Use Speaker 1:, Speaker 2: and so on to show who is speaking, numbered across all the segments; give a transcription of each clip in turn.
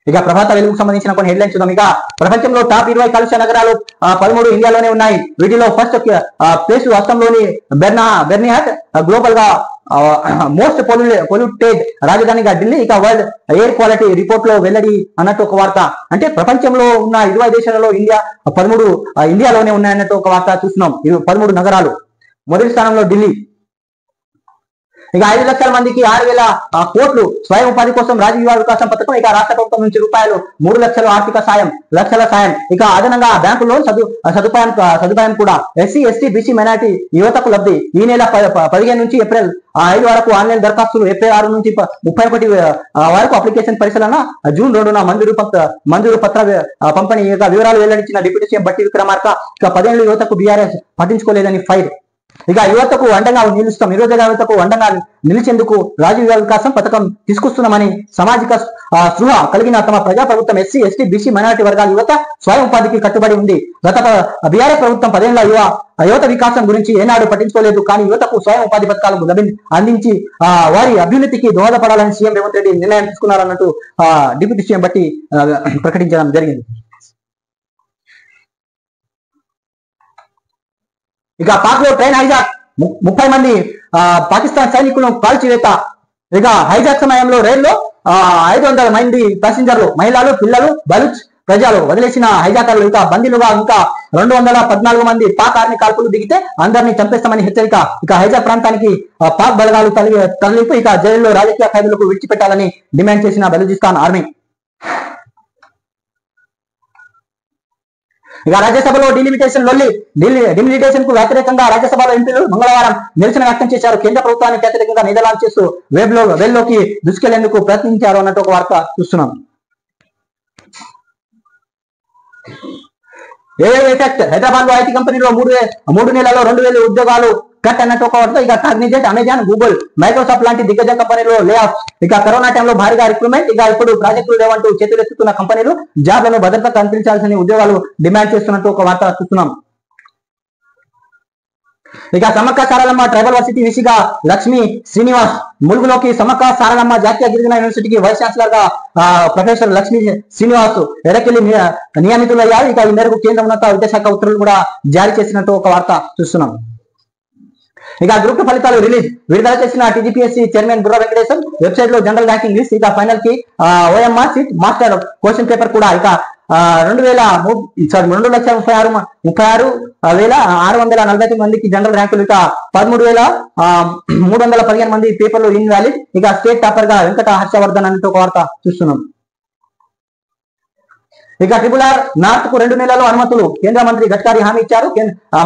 Speaker 1: ఇక ప్రభాత వెలుగుకు సంబంధించిన కొన్ని హెడ్లైన్స్ చూద్దాం. ఇక ప్రపంచంలో టాప్ 20 కాలుష్య నగరాలు 13 ఇండియాలోనే ఉన్నాయి. వీటిలో ఫస్ట్ ప్లేస్ అస్సాంలోని బెర్నిహాట్, గ్లోబల్ గా మోస్ట్ పొల్యూటెడ్ రాజధానిగా ఢిల్లీ. ఇక వరల్డ్ ఎయిర్ క్వాలిటీ రిపోర్ట్ లో వెల్లడి అన్నట్టు ఒక వార్త. అంటే ప్రపంచంలో ఉన్న 20 దేశాలలో 13 ఇండియాలోనే ఉన్నాయన్నట్టు ఒక వార్త చూస్తున్నాం. 13 నగరాలు. మొదటి స్థానంలో ఢిల్లీ. ఇక 5 లక్షల మందికి 6,000 కోట్లు స్వయం ఉపాధి కోసం రాజీవ్ యువ వికాసం పథకం. ఇక రాష్ట్ర ప్రభుత్వం నుంచి రూపాయలు 3 లక్షల ఆర్థిక లక్షల సాయం. ఇక అదనంగా బ్యాంకు లోన్ సదుపాయం కూడా. ఎస్సీ ఎస్టీ బీసీ మైనారిటీ యువతకు లబ్ధి. ఈ నెల 15 నుంచి ఏప్రిల్ 5 వరకు ఆన్లైన్ దరఖాస్తులు, ఏప్రిల్ 6 నుంచి 31 వరకు అప్లికేషన్ పరిశీలన, జూన్ 2న మంజూరు పత్ర పంపిణీ. ఇక వివరాలు వెల్లడించిన డిప్యూటీ సీఎం బట్టి విక్రమార్క. ఇక 10 ఏళ్ల యువతకు బీఆర్ఎస్ పట్టించుకోలేదని ఫైర్. ఇక యువతకు అండగా నిలుస్తాం, నిరుద్యోగ యువతకు అండగా నిలిచేందుకు రాజీవ్ యువ వికాసం పథకం తీసుకొస్తున్నామని సామాజిక స్పృహ కలిగిన తమ ప్రజా ప్రభుత్వం ఎస్సీ ఎస్టీ బీసీ మైనారిటీ వర్గాల యువత స్వయం ఉపాధికి కట్టుబడి ఉంది. గత బీఆర్ఎస్ ప్రభుత్వం 10 ఏళ్ల యువత వికాసం గురించి ఏనాడు పట్టించుకోలేదు. కానీ యువతకు స్వయం ఉపాధి పథకాలు అందించి వారి అభ్యున్నతికి దోహదపడాలని సీఎం రేవంత్ రెడ్డి నిర్ణయం తీసుకున్నారన్నట్టు డిప్యూటీ సీఎం బట్టి ప్రకటించడం జరిగింది. ఇక పాక్ లో ట్రైన్ హైజాక్, 30 మంది పాకిస్తాన్ సైనికులను కాల్చివేత. ఇక హైజాక్ సమయంలో రైల్లో 500 మంది ప్యాసింజర్లు, మహిళలు, పిల్లలు, బలూచ్ ప్రజలు వదిలేసిన హైజాకర్లు. ఇక బందీలుగా ఇంకా 214 మంది పాక్ ఆర్మీ కాల్పులు దిగితే అందరినీ చంపేస్తామని హెచ్చరిక. ఇక హైజాక్ ప్రాంతానికి పాక్ బలగాలు తరలింపు. ఇక జైల్లో రాజకీయ ఖైదీలకు విడిచిపెట్టాలని డిమాండ్ చేసిన బలూచిస్తాన్ ఆర్మీ. ఇక రాజ్యసభలో డిలిమిటేషన్ కు వ్యతిరేకంగా రాజ్యసభలో ఎంపీలు మంగళవారం నిరసన వ్యక్తం చేశారు. కేంద్ర ప్రభుత్వానికి వ్యతిరేకంగా నినాదాలు చేస్తూ వెల్లోకి దూసుకెళ్లేందుకు ప్రయత్నించారు అన్నట్టు ఒక వార్త చూస్తున్నాం. ఎఫెక్ట్, హైదరాబాద్ లో ఐటీ కంపెనీలో 3 నెలల్లో 2,000 ఉద్యోగాలు కట్ అన్నట్టు ఒక వార్త. ఇక కాగ్నిజెంట్, అమెజాన్, గూగుల్, మైక్రోసాఫ్ట్ లాంటి దిగ్గజ కంపెనీలో లే ఆఫ్. ఇక కరోనా టైంలో భారీగా రిక్రూట్మెంట్. ఇక ఇప్పుడు ప్రాజెక్టులు లేవంటూ చేతులెత్తుతున్న కంపెనీలు జాబ్లను భద్రత కల్పించాల్సిన ఉద్యోగాలు డిమాండ్ చేస్తున్నట్టు ఒక వార్త చూస్తున్నాం. ఇక సమ్మక్క సారలమ్మ ట్రైబల్ వర్సిటీ విసిగా లక్ష్మీ శ్రీనివాస్ ములుగులోకి. సమ్మక్క సారలమ్మ జాతీయ గిరిజన యూనివర్సిటీకి వైస్ ఛాన్సలర్ గా ప్రొఫెసర్ లక్ష్మీ శ్రీనివాస్ ఎడకెళ్లి నియమితులయ్యారు. ఇక ఈ మేరకు కేంద్ర ఉన్నత విద్యాశాఖ ఉత్తర్వులు కూడా జారీ చేసినట్టు ఒక వార్త చూస్తున్నాం. ఇక గ్రూప్ 2 ఫలితాలు రిలీజ్. విడుదల చేసిన TGPSC chairman Burra Venkatesham website లో జనరల్ ర్యాంకింగ్ లిస్ట్. ఇక ఫైనల్ కి OMR sheet master question paper కూడా. ఇక 2,36,649 మందికి జనరల్ ర్యాంకులు. ఇక 13,315 మంది పేపర్లు ఇన్వాలిడ్. ఇక స్టేట్ టాపర్ గా వెంకట హర్షవర్ధన్ అనే ఒక వార్త చూస్తున్నాం. ఇక ట్రిపుల్ నార్త్ కు 2 నెలల్లో అనుమతులు. కేంద్ర మంత్రి గడ్కరీ హామీ ఇచ్చారు.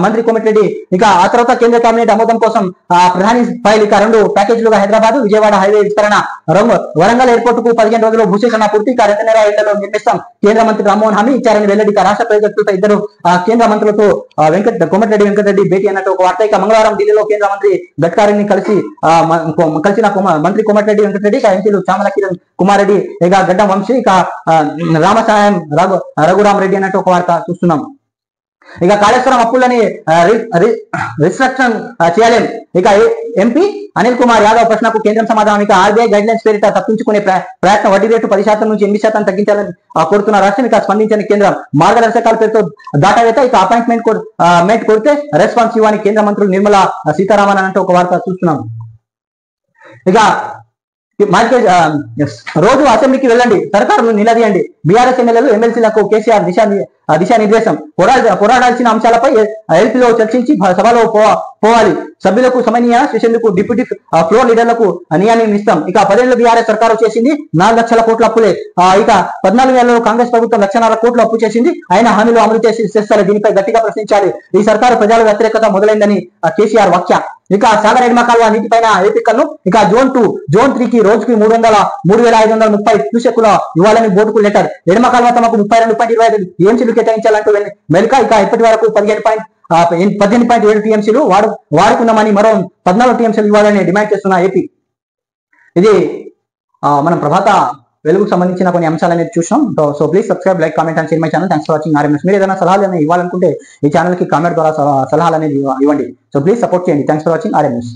Speaker 1: మంత్రి కోమటిరెడ్డి. ఇక ఆ తర్వాత కేంద్ర కేబినెట్ ఆమోదం కోసం ప్రధాని ఫైల్. ఇక 2 ప్యాకేజీలుగా హైదరాబాద్ విజయవాడ హైవే విస్తరణ. వరంగల్ ఎయిర్పోర్ట్ కు 15 రోజుల్లో భూసేకరణ పూర్తి. ఇక 2 నెలల ఏళ్లలో నిర్మిస్తాం కేంద్ర మంత్రి రామ్మోహన్ హామీ ఇచ్చారని వెల్లడి. ఇక రాష్ట్ర ప్రాజెక్టులతో 2 కేంద్ర మంత్రులతో కోమటిరెడ్డి వెంకటరెడ్డి భేటీ అన్నట్టు ఒక వార్త. ఇక మంగళవారం ఢిల్లీలో కేంద్ర మంత్రి గడ్కరీని కలిసిన మంత్రి కోమటిరెడ్డి వెంకటరెడ్డి. ఇక ఎంపీలు చామల కిరణ్ కుమార్ రెడ్డి, ఇక గడ్డం వంశీ, ఇక రామసాయం రఘురామ్ రెడ్డి అన్నట్టు ఒక వార్త చూస్తున్నాం. ఇక కాళేశ్వరం అప్పులని రిస్ట్రక్షన్ చేయాలి. ఇక ఎంపీ అనిల్ కుమార్ యాదవ్ ప్రశ్నకు కేంద్రం సమాధానం. ఇక ఆర్బీఐ గైడ్ లైన్స్ పేరిట తప్పించుకునే ప్రయత్నం. వడ్డీ రేటు 10% నుంచి 8% తగ్గించాలని కోరుతున్న రాష్ట్రం. ఇక స్పందించని కేంద్రం. మార్గదర్శకాల పేరుతో దాటావేత. ఇక అపాయింట్మెంట్ కొడితే రెస్పాన్స్ ఇవ్వని కేంద్ర మంత్రులు నిర్మలా సీతారామన్ అన్నట్టు ఒక వార్త చూస్తున్నాం. ఇక రోజు అసెంబ్లీకి వెళ్ళండి, సర్కారును నిలదీయండి. బీఆర్ఎస్ ఎమ్మెల్యేలు ఎమ్మెల్సీలకు కేసీఆర్ దిశానిర్దేశం. పోరాడాల్సిన అంశాలపై ఎల్పీలో చర్చించి సభలో పోవాలి. సభ్యులకు సమన్వయ చేసేందుకు డిప్యూటీ ఫ్లోర్ లీడర్లకు నియమిస్తాం. ఇక 10 ఏళ్ల బీఆర్ఎస్ సర్కారు చేసింది 4 లక్షల కోట్ల అప్పులే. ఇక 14 ఏళ్లలో కాంగ్రెస్ ప్రభుత్వం 1,50,000 కోట్ల అప్పు చేసింది. ఆయన హామీలు అమలు చేస్తారు. దీనిపై గట్టిగా ప్రశ్నించాలి. ఈ సర్కారు ప్రజల వ్యతిరేకత మొదలైందని కేసీఆర్ వ్యాఖ్య. ఇక సాగర్ ఎడమ కాలువ నీటిపైన ఏపీ కన్ను. ఇక జోన్ 2, జోన్ 3 కి రోజుకి 3,530 క్యూసెక్కుల ఇవ్వాలని బోర్డుకు లెటర్. ఎడమ కాలువ తమకు 32.25 టీఎంసీలు కేటాయించాలంటూ మెలిక. ఇక ఇప్పటి వరకు 18.7 టీఎంసీలు వాడుకున్నామని మరో 14 టీఎంసీలు ఇవ్వాలని డిమాండ్ చేస్తున్న ఏపీ. ఇది మనం ప్రభాత వెలుగుకు సంబంధించిన కొన్ని అంశాలు అనేది చూసాం. So please subscribe, like, comment and share my channel. Thanks for watching RMS. మీరు ఏదైనా సలహాలు ఇవ్వాలనుకుంటే ఈ ఛానల్ కి కామెంట్ ద్వారా సలహాలు అనేది ఇవ్వండి. సో ప్లీజ్ సపోర్ట్ చేయండి. Thanks for watching RMS.